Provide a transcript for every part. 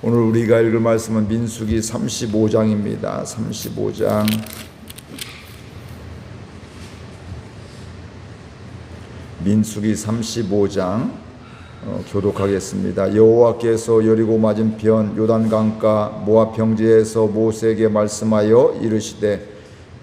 오늘 우리가 읽을 말씀은 민수기 35장입니다. 35장. 민수기 35장 교독하겠습니다. 여호와께서 여리고 맞은편 요단강가 모압 평지에서 모세에게 말씀하여 이르시되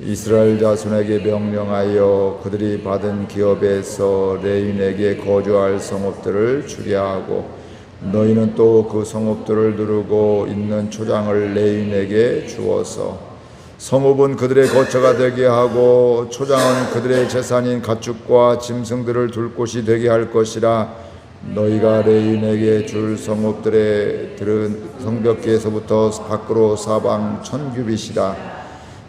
이스라엘 자손에게 명령하여 그들이 받은 기업에서 레윈에게 거주할 성읍들을 주게 하고 너희는 또 그 성읍들을 두르고 있는 초장을 레윈에게 주어서 성읍은 그들의 거처가 되게 하고 초장은 그들의 재산인 가축과 짐승들을 둘 곳이 되게 할 것이라. 너희가 레윈에게 줄 성읍들의 들은 성벽기에서부터 밖으로 사방 1000규빗이라.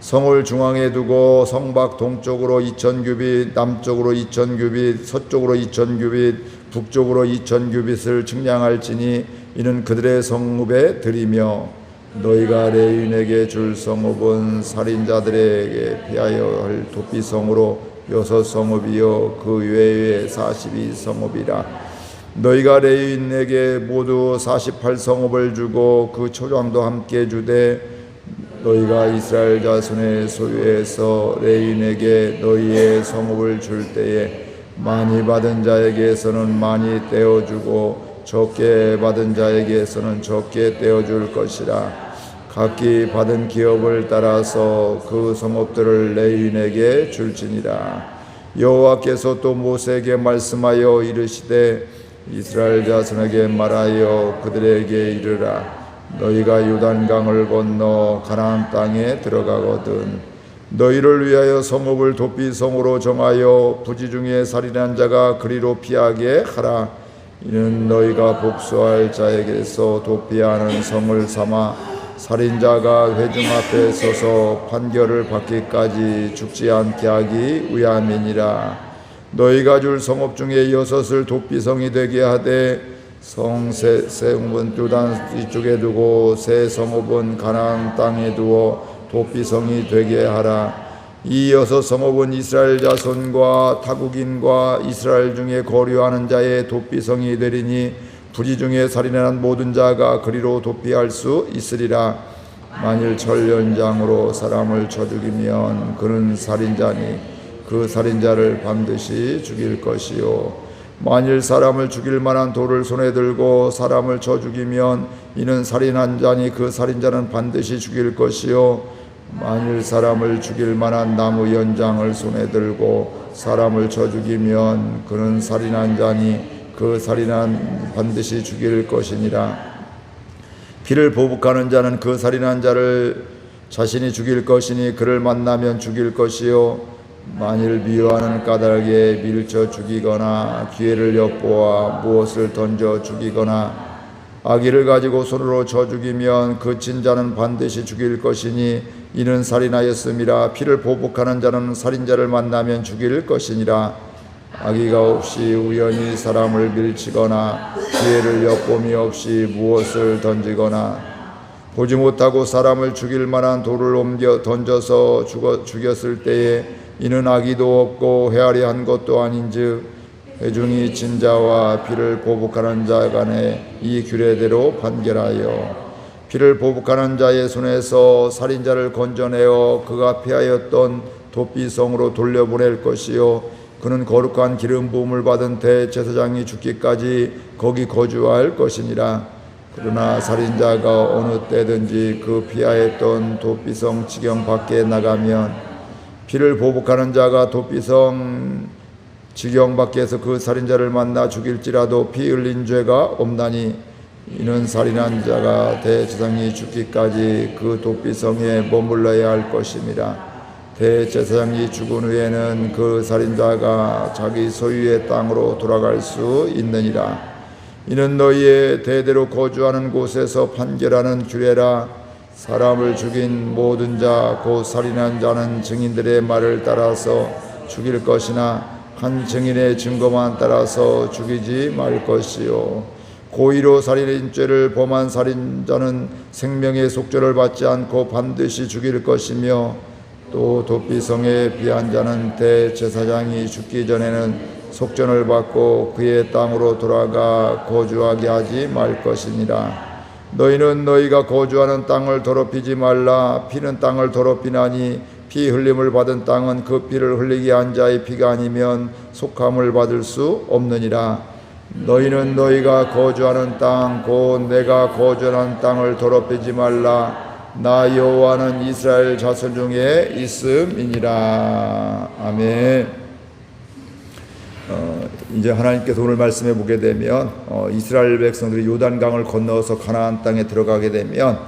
성을 중앙에 두고 성밖 동쪽으로 2000규빗, 남쪽으로 2000규빗, 서쪽으로 2000규빗, 북쪽으로 2000규빗을 측량할지니 이는 그들의 성읍에 들이며 너희가 레윈에게 줄 성읍은 살인자들에게 피하여 할 도피성으로 6성읍이요 그 외에 42성읍이라. 너희가 레윈에게 모두 48성읍을 주고 그 초장도 함께 주되 너희가 이스라엘 자손의 소유에서 레윈에게 너희의 성읍을 줄 때에 많이 받은 자에게서는 많이 떼어주고 적게 받은 자에게서는 적게 떼어줄 것이라. 각기 받은 기업을 따라서 그 성읍들을 레윈에게 줄지니라. 여호와께서 또 모세에게 말씀하여 이르시되 이스라엘 자손에게 말하여 그들에게 이르라. 너희가 요단강을 건너 가나안 땅에 들어가거든 너희를 위하여 성읍을 도피성으로 정하여 부지 중에 살인한 자가 그리로 피하게 하라. 이는 너희가 복수할 자에게서 도피하는 성을 삼아 살인자가 회중 앞에 서서 판결을 받기까지 죽지 않게 하기 위함이니라. 너희가 줄 성읍 중에 6을 도피성이 되게 하되 성읍은 요단 이쪽에 두고 새 성읍은 가나안 땅에 두어 도피성이 되게 하라. 이 6성읍은 이스라엘 자손과 타국인과 이스라엘 중에 거류하는 자의 도피성이 되리니 부지 중에 살인한 모든 자가 그리로 도피할 수 있으리라. 만일 철연장으로 사람을 쳐 죽이면 그는 살인자니 그 살인자를 반드시 죽일 것이요 만일 사람을 죽일 만한 돌을 손에 들고 사람을 쳐 죽이면 이는 살인한 자니 그 살인자는 반드시 죽일 것이요 만일 사람을 죽일 만한 나무 연장을 손에 들고 사람을 쳐 죽이면 그는 살인한 자니 그 살인한 반드시 죽일 것이니라. 피를 보복하는 자는 그 살인한 자를 자신이 죽일 것이니 그를 만나면 죽일 것이요 만일 미워하는 까닭에 밀쳐 죽이거나 기회를 엿보아 무엇을 던져 죽이거나 아기를 가지고 손으로 쳐 죽이면 그 친자는 반드시 죽일 것이니 이는 살인하였음이라. 피를 보복하는 자는 살인자를 만나면 죽일 것이니라. 아기가 없이 우연히 사람을 밀치거나 기회를 엿봄이 없이 무엇을 던지거나 보지 못하고 사람을 죽일 만한 돌을 옮겨 던져서 죽였을 때에 이는 악의도 없고 헤아려 한 것도 아닌즉 회중이 친자와 피를 보복하는 자 간에 이 규례대로 판결하여 피를 보복하는 자의 손에서 살인자를 건져내어 그가 피하였던 도피성으로 돌려보낼 것이요 그는 거룩한 기름 부음을 받은 대제사장이 죽기까지 거기 거주할 것이니라. 그러나 살인자가 어느 때든지 그 피하였던 도피성 지경 밖에 나가면 피를 보복하는 자가 도피성 지경 밖에서 그 살인자를 만나 죽일지라도 피 흘린 죄가 없나니 이는 살인한 자가 대제사장이 죽기까지 그 도피성에 머물러야 할 것임이라. 대제사장이 죽은 후에는 그 살인자가 자기 소유의 땅으로 돌아갈 수 있느니라. 이는 너희의 대대로 거주하는 곳에서 판결하는 규례라. 사람을 죽인 모든 자 곧 살인한 자는 증인들의 말을 따라서 죽일 것이나 한 증인의 증거만 따라서 죽이지 말 것이요 고의로 살인의 죄를 범한 살인자는 생명의 속죄를 받지 않고 반드시 죽일 것이며 또 도피성에 피한 자는 대제사장이 죽기 전에는 속전을 받고 그의 땅으로 돌아가 거주하게 하지 말 것이니라. 너희는 너희가 거주하는 땅을 더럽히지 말라. 피는 땅을 더럽히나니 피 흘림을 받은 땅은 그 피를 흘리게 한 자의 피가 아니면 속함을 받을 수 없느니라. 너희는 너희가 거주하는 땅 곧 내가 거주하는 땅을 더럽히지 말라. 나 여호와는 이스라엘 자손 중에 있음이니라. 아멘. 이제 하나님께서 오늘 말씀해 보게 되면 이스라엘 백성들이 요단강을 건너서 가나안 땅에 들어가게 되면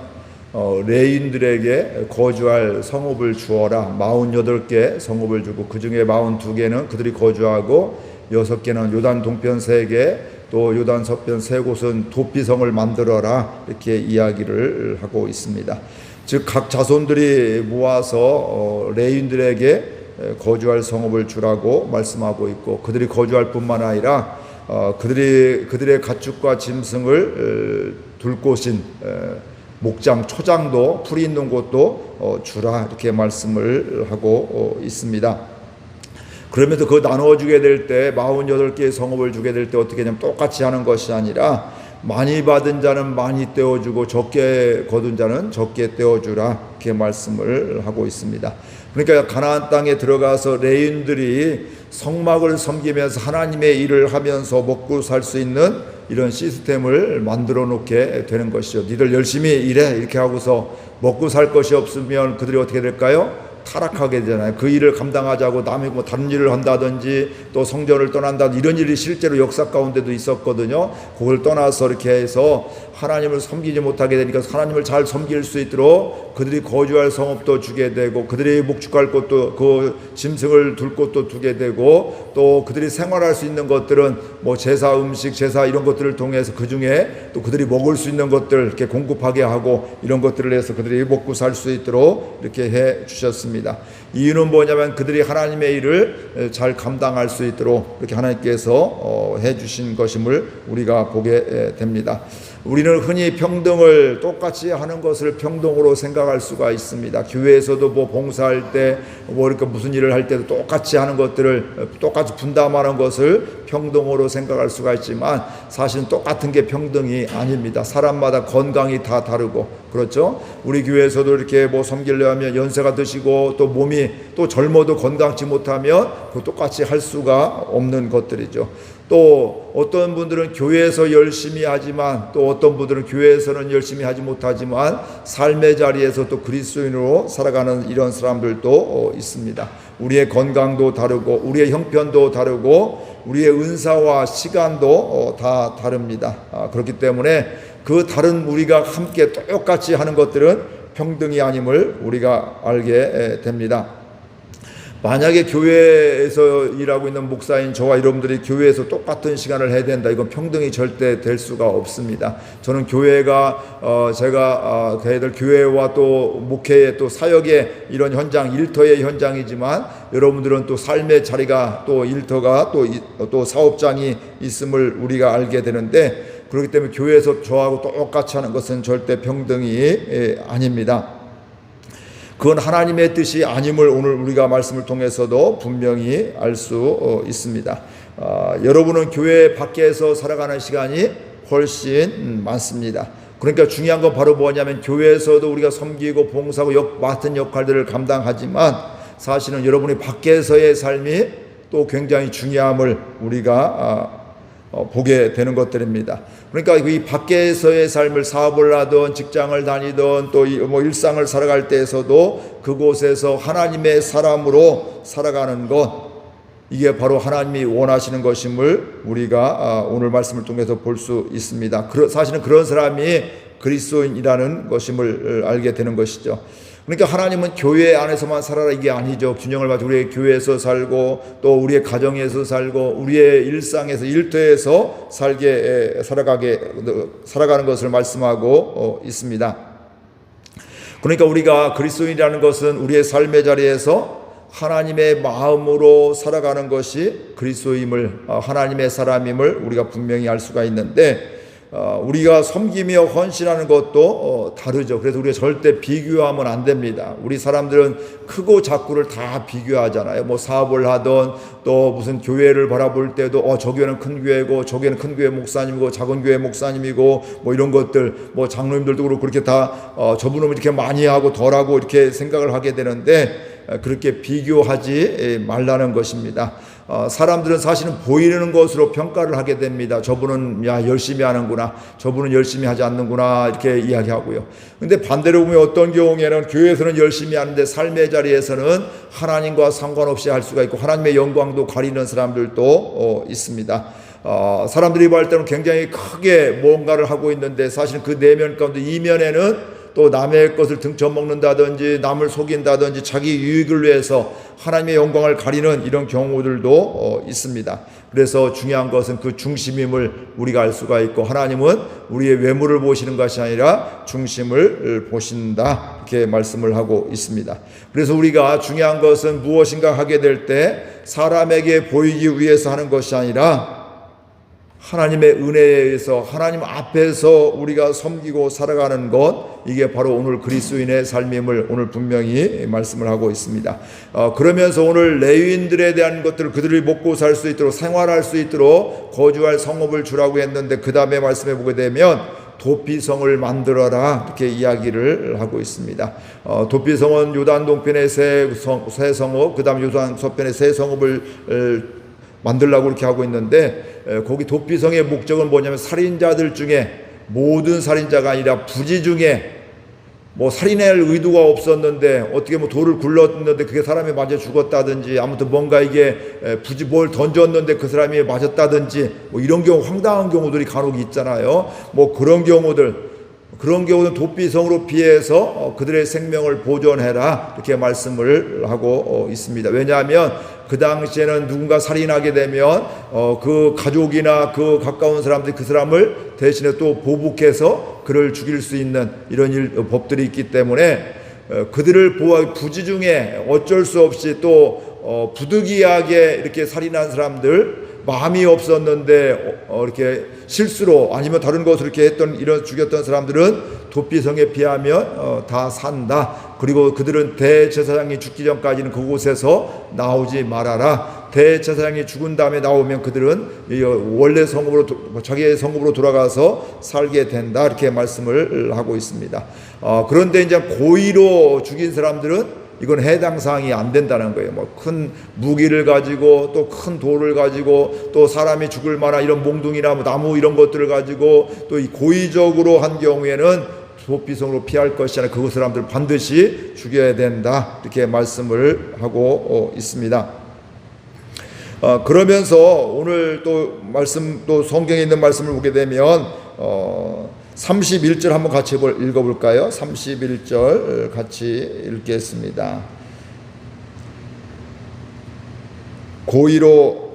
레인들에게 거주할 성읍을 주어라. 48개 성읍을 주고 그 중에 42개는 그들이 거주하고 6개는 요단 동편 3개 또 요단 서편 3곳은 도피성을 만들어라. 이렇게 이야기를 하고 있습니다. 즉 각 자손들이 모아서 레인들에게 거주할 성읍을 주라고 말씀하고 있고 그들이 거주할 뿐만 아니라 그들의 가축과 짐승을 둘 곳인 목장, 초장도 풀이 있는 곳도 주라 이렇게 말씀을 하고 있습니다. 그러면서 그 나누어주게 될 때 48개의 성읍을 주게 될 때 어떻게 하냐면 똑같이 하는 것이 아니라 많이 받은 자는 많이 떼어주고 적게 거둔 자는 적게 떼어주라 이렇게 말씀을 하고 있습니다. 그러니까 가나안 땅에 들어가서 레인들이 성막을 섬기면서 하나님의 일을 하면서 먹고 살 수 있는 이런 시스템을 만들어 놓게 되는 것이죠. 니들 열심히 일해 이렇게 하고서 먹고 살 것이 없으면 그들이 어떻게 될까요? 타락하게 되잖아요. 그 일을 감당하자고 남이 뭐 다른 일을 한다든지 또 성전을 떠난다 이런 일이 실제로 역사 가운데도 있었거든요. 그걸 떠나서 이렇게 해서 하나님을 섬기지 못하게 되니까 하나님을 잘 섬길 수 있도록 그들이 거주할 성읍도 주게 되고 그들이 목축할 곳도 그 짐승을 둘 곳도 두게 되고 또 그들이 생활할 수 있는 것들은 뭐 제사 음식 제사 이런 것들을 통해서 그 중에 또 그들이 먹을 수 있는 것들 이렇게 공급하게 하고 이런 것들을 해서 그들이 먹고 살 수 있도록 이렇게 해 주셨습니다. 이유는 뭐냐면 그들이 하나님의 일을 잘 감당할 수 있도록 이렇게 하나님께서 해주신 것임을 우리가 보게 됩니다. 우리는 흔히 평등을 똑같이 하는 것을 평등으로 생각할 수가 있습니다. 교회에서도 뭐 봉사할 때 뭐 이렇게 무슨 일을 할 때도 똑같이 하는 것들을 똑같이 분담하는 것을 평등으로 생각할 수가 있지만 사실은 똑같은 게 평등이 아닙니다. 사람마다 건강이 다 다르고 그렇죠. 우리 교회에서도 이렇게 뭐 섬기려면 연세가 드시고 또 몸이 또 젊어도 건강치 못하면 그 똑같이 할 수가 없는 것들이죠. 또 어떤 분들은 교회에서 열심히 하지만 또 어떤 분들은 교회에서는 열심히 하지 못하지만 삶의 자리에서 또 그리스도인으로 살아가는 이런 사람들도 있습니다. 우리의 건강도 다르고 우리의 형편도 다르고 우리의 은사와 시간도 다 다릅니다. 그렇기 때문에 그 다른 우리가 함께 똑같이 하는 것들은 평등이 아님을 우리가 알게 됩니다. 만약에 교회에서 일하고 있는 목사인 저와 여러분들이 교회에서 똑같은 시간을 해야 된다. 이건 평등이 절대 될 수가 없습니다. 저는 교회가 제가 걔들 교회와 또 목회의 또 사역의 이런 현장, 일터의 현장이지만 여러분들은 또 삶의 자리가 또 일터가 또 사업장이 있음을 우리가 알게 되는데 그렇기 때문에 교회에서 저하고 똑같이 하는 것은 절대 평등이 아닙니다. 그건 하나님의 뜻이 아님을 오늘 우리가 말씀을 통해서도 분명히 알 수 있습니다. 여러분은 교회 밖에서 살아가는 시간이 훨씬 많습니다. 그러니까 중요한 건 바로 뭐냐면 교회에서도 우리가 섬기고 봉사하고 맡은 역할들을 감당하지만 사실은 여러분이 밖에서의 삶이 또 굉장히 중요함을 우리가 보게 되는 것들입니다. 그러니까 이 밖에서의 삶을 사업을 하든 직장을 다니든 또 뭐 일상을 살아갈 때에서도 그곳에서 하나님의 사람으로 살아가는 것 이게 바로 하나님이 원하시는 것임을 우리가 오늘 말씀을 통해서 볼 수 있습니다. 사실은 그런 사람이 그리스도인이라는 것임을 알게 되는 것이죠. 그러니까 하나님은 교회 안에서만 살아라 이게 아니죠. 균형을 맞춰 우리의 교회에서 살고 또 우리의 가정에서 살고 우리의 일상에서 일터에서 살아가는 것을 말씀하고 있습니다. 그러니까 우리가 그리스도인이라는 것은 우리의 삶의 자리에서 하나님의 마음으로 살아가는 것이 그리스도임을 하나님의 사람임을 우리가 분명히 알 수가 있는데 우리가 섬기며 헌신하는 것도 다르죠. 그래서 우리가 절대 비교하면 안 됩니다. 우리 사람들은 크고 작고를 다 비교하잖아요. 뭐 사업을 하던 또 무슨 교회를 바라볼 때도 저 교회는 큰 교회고 저 교회는 큰 교회 목사님이고 작은 교회 목사님이고 뭐 이런 것들, 뭐 장로님들도 그렇고 그렇게 다 저분은 이렇게 많이 하고 덜하고 이렇게 생각을 하게 되는데, 그렇게 비교하지 말라는 것입니다. 사람들은 사실은 보이는 것으로 평가를 하게 됩니다. 저분은 열심히 하는구나, 저분은 열심히 하지 않는구나, 이렇게 이야기하고요. 근데 반대로 보면 어떤 경우에는 교회에서는 열심히 하는데 삶의 자리에서는 하나님과 상관없이 할 수가 있고 하나님의 영광도 가리는 사람들도 있습니다. 사람들이 볼 때는 굉장히 크게 뭔가를 하고 있는데 사실은 그 내면 가운데 이면에는 또 남의 것을 등쳐먹는다든지 남을 속인다든지 자기 유익을 위해서 하나님의 영광을 가리는 이런 경우들도 있습니다. 그래서 중요한 것은 그 중심임을 우리가 알 수가 있고, 하나님은 우리의 외모를 보시는 것이 아니라 중심을 보신다, 이렇게 말씀을 하고 있습니다. 그래서 우리가 중요한 것은 무엇인가 하게 될 때 사람에게 보이기 위해서 하는 것이 아니라 하나님의 은혜에 의해서 하나님 앞에서 우리가 섬기고 살아가는 것, 이게 바로 오늘 그리스도인의 삶임을 오늘 분명히 말씀을 하고 있습니다. 그러면서 오늘 레위인들에 대한 것들을 그들이 먹고 살 수 있도록, 생활할 수 있도록 거주할 성읍을 주라고 했는데, 그 다음에 말씀해 보게 되면 도피성을 만들어라, 이렇게 이야기를 하고 있습니다. 도피성은 요단 동편의 새 성읍, 그 다음 요단 서편의 새 성읍을 만들라고 이렇게 하고 있는데, 거기 도피성의 목적은 뭐냐면 살인자들 중에, 모든 살인자가 아니라 부지 중에 뭐 살인할 의도가 없었는데 어떻게 뭐 돌을 굴렀는데 그게 사람이 맞아 죽었다든지, 아무튼 뭔가 이게 부지 뭘 던졌는데 그 사람이 맞았다든지, 뭐 이런 경우, 황당한 경우들이 간혹 있잖아요. 뭐 그런 경우는 도피성으로 피해서 그들의 생명을 보존해라, 이렇게 말씀을 하고 있습니다. 왜냐하면 그 당시에는 누군가 살인하게 되면 그 가족이나 그 가까운 사람들이 그 사람을 대신에 또 보복해서 그를 죽일 수 있는 이런 법들이 있기 때문에 그들을 보호하기, 부지 중에 어쩔 수 없이 또 부득이하게 이렇게 살인한 사람들, 마음이 없었는데 이렇게 실수로 아니면 다른 것으로 이렇게 했던, 이런 죽였던 사람들은 도피성에 피하면 다 산다. 그리고 그들은 대제사장이 죽기 전까지는 그곳에서 나오지 말아라. 대제사장이 죽은 다음에 나오면 그들은 원래 성읍으로, 자기의 성읍으로 돌아가서 살게 된다, 이렇게 말씀을 하고 있습니다. 그런데 이제 고의로 죽인 사람들은 이건 해당 사항이 안 된다는 거예요. 뭐 큰 무기를 가지고 또 큰 돌을 가지고 또 사람이 죽을 만한 이런 몽둥이나 뭐 나무 이런 것들을 가지고 또 이 고의적으로 한 경우에는 도피성으로 피할 것이 아니라 그 사람들을 반드시 죽여야 된다, 이렇게 말씀을 하고 있습니다. 그러면서 오늘 또 성경에 있는 말씀을 보게 되면 31절 한번 같이 읽어볼까요? 31절 같이 읽겠습니다. 고의로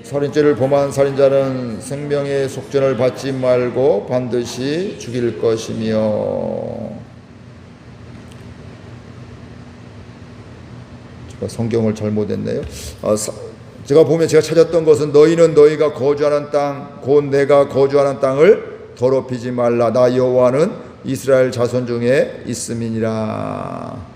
살인죄를 범한 살인자는 생명의 속전을 받지 말고 반드시 죽일 것이며. 제가 성경을 잘못했네요. 제가 찾았던 것은, 너희는 너희가 거주하는 땅, 곧 내가 거주하는 땅을 더럽히지 말라. 나 여호와는 이스라엘 자손 중에 있음이니라.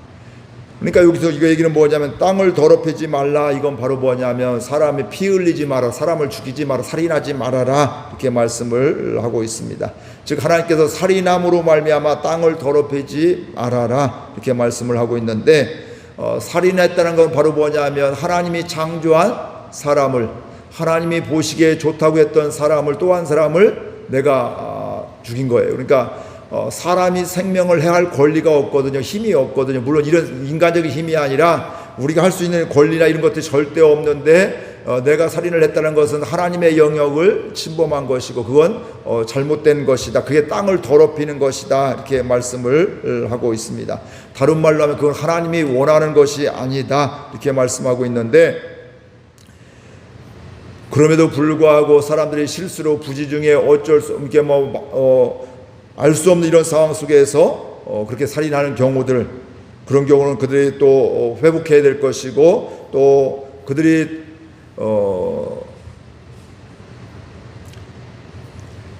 그러니까 여기서 이거 얘기는 뭐냐면, 땅을 더럽히지 말라, 이건 바로 뭐냐면 사람이 피 흘리지 마라, 사람을 죽이지 마라, 살인하지 말아라, 이렇게 말씀을 하고 있습니다. 즉 하나님께서 살인함으로 말미암아 땅을 더럽히지 말아라, 이렇게 말씀을 하고 있는데, 살인했다는 건 바로 뭐냐면 하나님이 창조한 사람을, 하나님이 보시기에 좋다고 했던 사람을, 또 한 사람을 내가 죽인 거예요. 그러니까 사람이 생명을 해할 권리가 없거든요. 힘이 없거든요. 물론 이런 인간적인 힘이 아니라 우리가 할 수 있는 권리나 이런 것들이 절대 없는데, 내가 살인을 했다는 것은 하나님의 영역을 침범한 것이고 그건 잘못된 것이다. 그게 땅을 더럽히는 것이다, 이렇게 말씀을 하고 있습니다. 다른 말로 하면 그건 하나님이 원하는 것이 아니다, 이렇게 말씀하고 있는데, 그럼에도 불구하고 사람들이 실수로 부지 중에 어쩔 수 없게 알 수 없는 이런 상황 속에서 그렇게 살인하는 경우들, 그런 경우는 그들이 또 회복해야 될 것이고, 또 그들이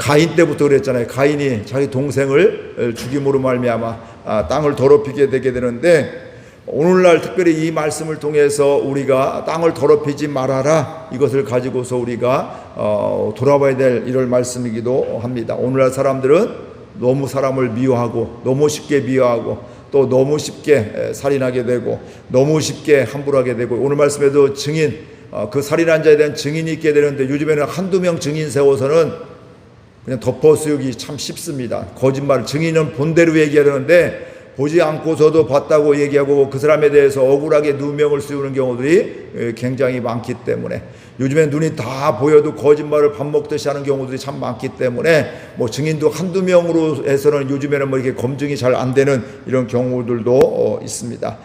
가인 때부터 그랬잖아요. 가인이 자기 동생을 죽임으로 말미암아 땅을 더럽히게 되게 되는데, 오늘날 특별히 이 말씀을 통해서 우리가 땅을 더럽히지 말아라, 이것을 가지고서 우리가 돌아봐야 될 이럴 말씀이기도 합니다. 오늘날 사람들은 너무 사람을 미워하고, 너무 쉽게 미워하고, 또 너무 쉽게 살인하게 되고, 너무 쉽게 함부로하게 되고, 오늘 말씀에도 증인, 그 살인한 자에 대한 증인이 있게 되는데, 요즘에는 한두 명 증인 세워서는 그냥 덮어쓰기 참 쉽습니다. 거짓말, 증인은 본대로 얘기하려는데 보지 않고서도 봤다고 얘기하고 그 사람에 대해서 억울하게 누명을 씌우는 경우들이 굉장히 많기 때문에, 요즘에 눈이 다 보여도 거짓말을 밥 먹듯이 하는 경우들이 참 많기 때문에, 뭐 증인도 한두 명으로 해서는 요즘에는 뭐 이렇게 검증이 잘 안 되는 이런 경우들도 있습니다.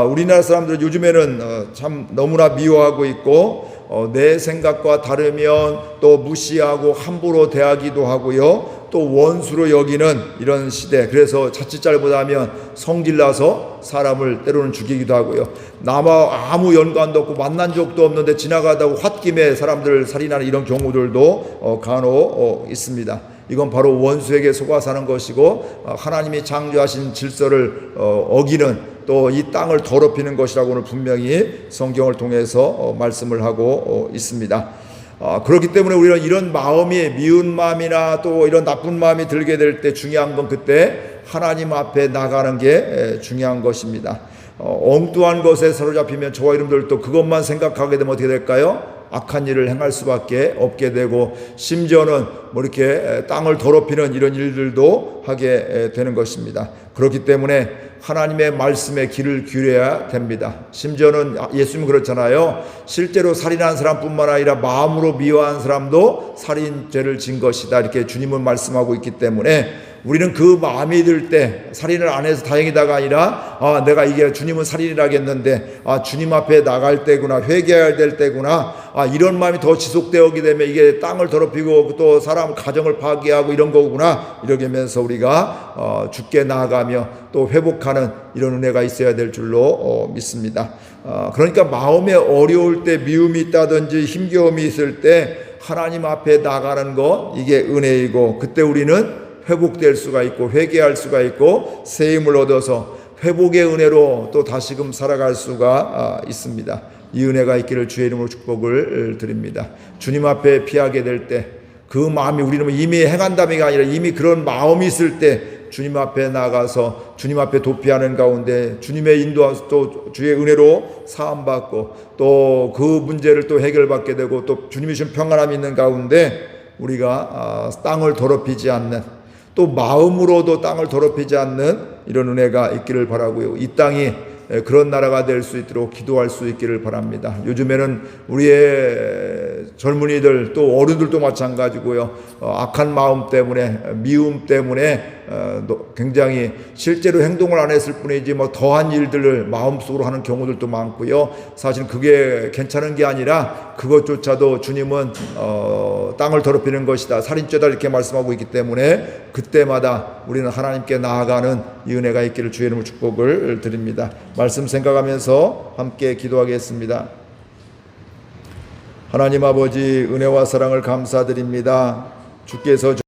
우리나라 사람들은 요즘에는 참 너무나 미워하고 있고, 내 생각과 다르면 또 무시하고 함부로 대하기도 하고요, 또 원수로 여기는 이런 시대. 그래서 자칫 잘못하면 성질나서 사람을 때로는 죽이기도 하고요, 나와 아무 연관도 없고 만난 적도 없는데 지나가다가 홧김에 사람들을 살인하는 이런 경우들도 간혹 있습니다. 이건 바로 원수에게 속아 사는 것이고, 하나님이 창조하신 질서를 어기는, 또 이 땅을 더럽히는 것이라고 오늘 분명히 성경을 통해서 말씀을 하고 있습니다. 그렇기 때문에 우리는 이런 마음이, 미운 마음이나 또 이런 나쁜 마음이 들게 될 때 중요한 건 그때 하나님 앞에 나가는 게 중요한 것입니다. 엉뚱한 것에 사로잡히면 저와 여러분들도 그것만 생각하게 되면 어떻게 될까요? 악한 일을 행할 수밖에 없게 되고, 심지어는 뭐 이렇게 땅을 더럽히는 이런 일들도 하게 되는 것입니다. 그렇기 때문에 하나님의 말씀에 귀를 기울여야 됩니다. 심지어는 예수님은 그렇잖아요. 실제로 살인한 사람뿐만 아니라 마음으로 미워한 사람도 살인죄를 진 것이다, 이렇게 주님은 말씀하고 있기 때문에, 우리는 그 마음이 들 때 살인을 안 해서 다행이다가 아니라, 내가 이게 주님은 살인이라겠는데, 주님 앞에 나갈 때구나, 회개해야 될 때구나, 이런 마음이 더 지속되어 오게 되면 이게 땅을 더럽히고 또 사람 가정을 파괴하고 이런 거구나, 이렇게 하면서 우리가 죽게 나아가며 또 회복하는 이런 은혜가 있어야 될 줄로 믿습니다. 그러니까 마음에 어려울 때, 미움이 있다든지 힘겨움이 있을 때 하나님 앞에 나가는 것, 이게 은혜이고, 그때 우리는 회복될 수가 있고 회개할 수가 있고 새 힘을 얻어서 회복의 은혜로 또 다시금 살아갈 수가 있습니다. 이 은혜가 있기를 주의 이름으로 축복을 드립니다. 주님 앞에 피하게 될 때 그 마음이, 우리는 이미 행한다미가 아니라 이미 그런 마음이 있을 때 주님 앞에 나가서 주님 앞에 도피하는 가운데 주님의 인도와 또 주의 은혜로 사함받고 또 그 문제를 또 해결받게 되고 또 주님이 주신 평안함이 있는 가운데 우리가 땅을 더럽히지 않는, 또 마음으로도 땅을 더럽히지 않는 이런 은혜가 있기를 바라고요. 이 땅이 그런 나라가 될 수 있도록 기도할 수 있기를 바랍니다. 요즘에는 우리의 젊은이들 또 어른들도 마찬가지고요, 악한 마음 때문에, 미움 때문에 굉장히 실제로 행동을 안 했을 뿐이지 뭐 더한 일들을 마음속으로 하는 경우들도 많고요. 사실 그게 괜찮은 게 아니라 그것조차도 주님은 땅을 더럽히는 것이다, 살인죄다, 이렇게 말씀하고 있기 때문에 그때마다 우리는 하나님께 나아가는 이 은혜가 있기를 주의 이름으로 축복을 드립니다. 말씀 생각하면서 함께 기도하겠습니다. 하나님 아버지, 은혜와 사랑을 감사드립니다. 주께서